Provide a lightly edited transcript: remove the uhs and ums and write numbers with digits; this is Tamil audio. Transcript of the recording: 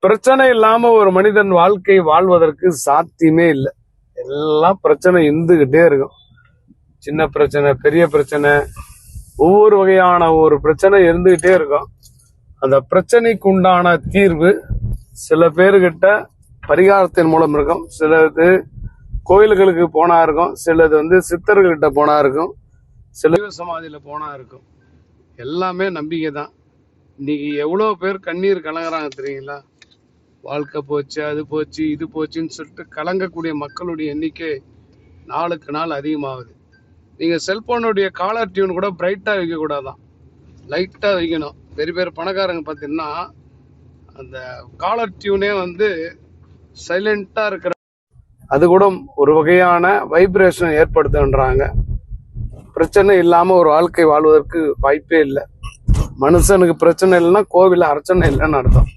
பிரச்சனை இல்லாம ஒரு மனிதன் வாழ்க்கை வாழ்வதற்கு சாத்தியமே இல்லை. எல்லாம் பிரச்சனை இருந்துகிட்டே இருக்கும். சின்ன பிரச்சனை, பெரிய பிரச்சனை, ஒவ்வொரு வகையான ஒரு பிரச்சனை இருந்துகிட்டே இருக்கும். அந்த பிரச்சனைக்கு உண்டான தீர்வு சில பேருகிட்ட பரிகாரத்தின் மூலம் இருக்கும், சிலது கோயில்களுக்கு போனா இருக்கும், சிலது சித்தர்கள்கிட்ட போனா இருக்கும், சில சமாதியில போனா இருக்கும். எல்லாமே நம்பிக்கை தான். இன்னைக்கு எவ்வளவு பேர் கண்ணீர் கலங்குறாங்க தெரியுங்களா? வாழ்க்கை போச்சு, அது போச்சு, இது போச்சுன்னு சொல்லிட்டு கலங்கக்கூடிய மக்களுடைய எண்ணிக்கை நாளுக்கு நாள் அதிகமாகுது. நீங்க செல்போனுடைய காலர் டியூன் கூட பிரைட்டா வைக்க கூடாதான், லைட்டா வைக்கணும். பெரிய பெரிய பணக்காரங்க பார்த்தீங்கன்னா அந்த காலர் டியூனே சைலண்டா இருக்கிற, அது கூட ஒரு வகையான வைப்ரேஷன் ஏற்படுத்துன்றாங்க. பிரச்சனை இல்லாம ஒரு வாழ்க்கை வாழ்வதற்கு வாய்ப்பே இல்லை. மனுஷனுக்கு பிரச்சனை இல்லைன்னா கோவில அர்ச்சனை இல்லைன்னு அர்த்தம்.